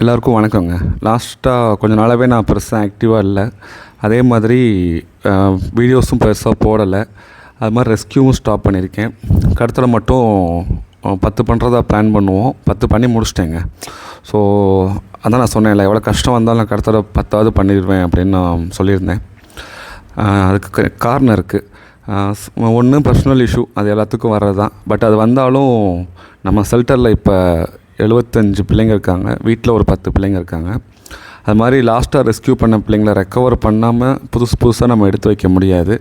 எல்லாருக்கும் வணக்கங்க. லாஸ்ட்டாக கொஞ்ச நாளாகவே நான் பெருசாக ஆக்டிவாக இல்லை. அதே மாதிரி வீடியோஸும் பெருசாக போடலை. அது மாதிரி ரெஸ்க்யூவும் ஸ்டாப் பண்ணியிருக்கேன். கடத்தலை மட்டும் 10 பண்ணுறதா பிளான் பண்ணுவோம். 10 பண்ணி முடிச்சிட்டேங்க. ஸோ அதான் நான் சொன்னேன்ல, எவ்வளோ கஷ்டம் வந்தாலும் நான் கடத்தலை 10ஆவது பண்ணிடுவேன் அப்படின்னு நான் சொல்லியிருந்தேன். அதுக்கு காரணம் இருக்குது. ஒன்று பர்சனல் இஷ்யூ, அது எல்லாத்துக்கும் வர்றது தான். பட் அது வந்தாலும் நம்ம ஷெல்டரில் இப்போ 75 பிள்ளைங்க இருக்காங்க. வீட்டில் ஒரு 10 பிள்ளைங்க இருக்காங்க. அது மாதிரி லாஸ்ட்டாக ரெஸ்க்யூ பண்ண பிள்ளைங்கள ரெக்கவர் பண்ணாமல் புதுசாக நம்ம எடுத்து வைக்க முடியாது.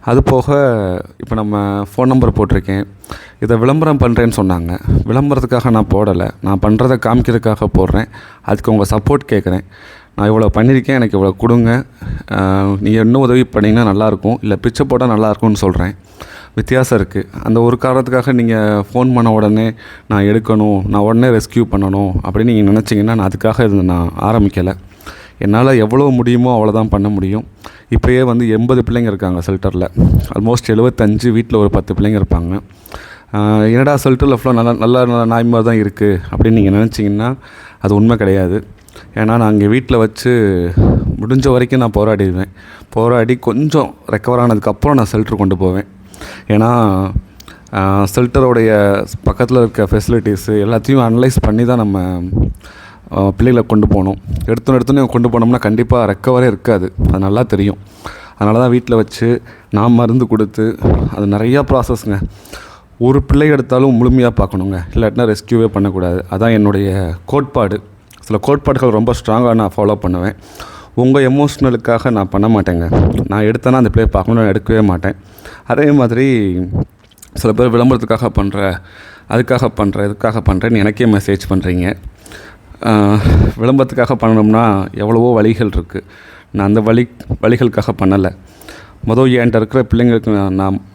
அது போக இப்போ நம்ம ஃபோன் நம்பர் போட்டிருக்கேன். இதை விளம்பரம் பண்ணுறேன்னு சொன்னாங்க. விளம்பரத்துக்காக நான் போடலை, நான் பண்ணுறதை காமிக்கிறதுக்காக போடுறேன். அதுக்கு உங்கள் சப்போர்ட் கேட்குறேன். நான் இவ்வளோ பண்ணியிருக்கேன், எனக்கு இவ்வளோ கொடுங்க, நீங்கள் இன்னும் உதவி பண்ணிங்கன்னா நல்லாயிருக்கும், இல்லை பிச்சை போட்டால் நல்லாயிருக்கும்னு சொல்கிறேன். வித்தியாசம் இருக்குது. அந்த ஒரு காரணத்துக்காக நீங்கள் ஃபோன் பண்ண உடனே நான் எடுக்கணும், நான் உடனே ரெஸ்க்யூ பண்ணணும் அப்படின்னு நீங்கள் நினச்சிங்கன்னா, நான் அதுக்காக இது நான் ஆரம்பிக்கலை. என்னால் எவ்வளோ முடியுமோ அவ்வளோதான் பண்ண முடியும். இப்போயே 80 பிள்ளைங்க இருக்காங்க ஷெல்டரில். ஆல்மோஸ்ட் 75, வீட்டில் ஒரு 10 பிள்ளைங்க இருப்பாங்க. என்னடா ஷெல்டரில் ஃபுல்லாக நல்ல நாய் மாதிரி தான் இருக்குது அப்படின்னு நீங்கள் நினச்சிங்கன்னா அது உண்மை கிடையாது. ஏன்னா நான் அங்கே வீட்டில் வச்சு முடிஞ்ச வரைக்கும் நான் போராடி கொஞ்சம் ரெக்கவர் ஆனதுக்கப்புறம் நான் ஷெல்டர் கொண்டு போவேன். ஏன்னா ஷெல்டரோடைய பக்கத்தில் இருக்க ஃபெசிலிட்டிஸு எல்லாத்தையும் அனலைஸ் பண்ணி தான் நம்ம பிள்ளைகளை கொண்டு போகணும். எடுத்தோன்னே கொண்டு போனோம்னா கண்டிப்பாக ரெக்கவரே இருக்காது, அது நல்லா தெரியும். அதனால தான் வீட்டில் வச்சு நான் மருந்து கொடுத்து, அது நிறையா ப்ராசஸ்ங்க. ஒரு பிள்ளை எடுத்தாலும் முழுமையாக பார்க்கணுங்க, இல்லாட்டினா ரெஸ்க்யூவே பண்ணக்கூடாது. அதான் என்னுடைய கோட்பாடு. சில கோட்பாடுகள் ரொம்ப ஸ்ட்ராங்காக நான் ஃபாலோ பண்ணுவேன். உங்கள் எமோஷ்னலுக்காக நான் பண்ண மாட்டேங்க. நான் எடுத்தேன்னா அந்த பிள்ளையை பார்க்கணுன்னு நான் எடுக்கவே மாட்டேன். அதே மாதிரி சில பேர் விளம்பரத்துக்காக இதுக்காக பண்ணுறேன்னு எனக்கே மெசேஜ் பண்ணுறீங்க. விளம்பரத்துக்காக பண்ணணும்னா எவ்வளவோ வழிகள் இருக்குது. நான் அந்த வழிகளுக்காக பண்ணலை. என்கிட்ட இருக்கிற பிள்ளைங்களுக்கு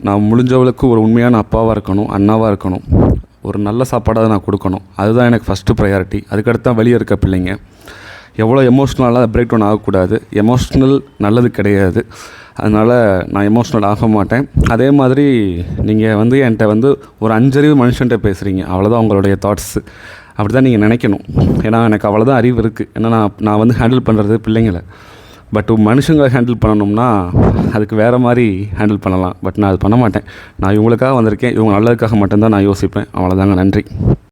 நான் முடிஞ்சவளுக்கு ஒரு உண்மையான அப்பாவாக இருக்கணும், அண்ணாவாக இருக்கணும், ஒரு நல்ல சாப்பாடாக நான் கொடுக்கணும். அதுதான் எனக்கு ஃபஸ்ட்டு ப்ரையாரிட்டி. அதுக்கடுத்து தான் வெளியே இருக்க பிள்ளைங்க. எவ்வளோ எமோஷ்னலாக பிரேக் டவுன் ஆகக்கூடாது. எமோஷ்னல் நல்லது கிடையாது. அதனால் நான் எமோஷ்னல் ஆக மாட்டேன். அதே மாதிரி நீங்கள் என்கிட்ட ஒரு 5 அறிவு மனுஷன்கிட்ட பேசுகிறீங்க, அவ்வளோதான் உங்களுடைய தாட்ஸு. அப்படி தான் நீங்கள் நினைக்கணும். ஏன்னா எனக்கு அவ்வளோதான் அறிவு இருக்குது. ஏன்னா நான் ஹேண்டில் பண்ணுறது பிள்ளைங்களை. பட் மனுஷங்களை ஹேண்டில் பண்ணணும்னா அதுக்கு வேறு மாதிரி ஹேண்டில் பண்ணலாம். பட் நான் அது பண்ண மாட்டேன். நான் இவங்களுக்காக வந்திருக்கேன், இவங்க நல்லதுக்காக மட்டும்தான் நான் யோசிப்பேன். அவ்வளோதாங்க. நன்றி.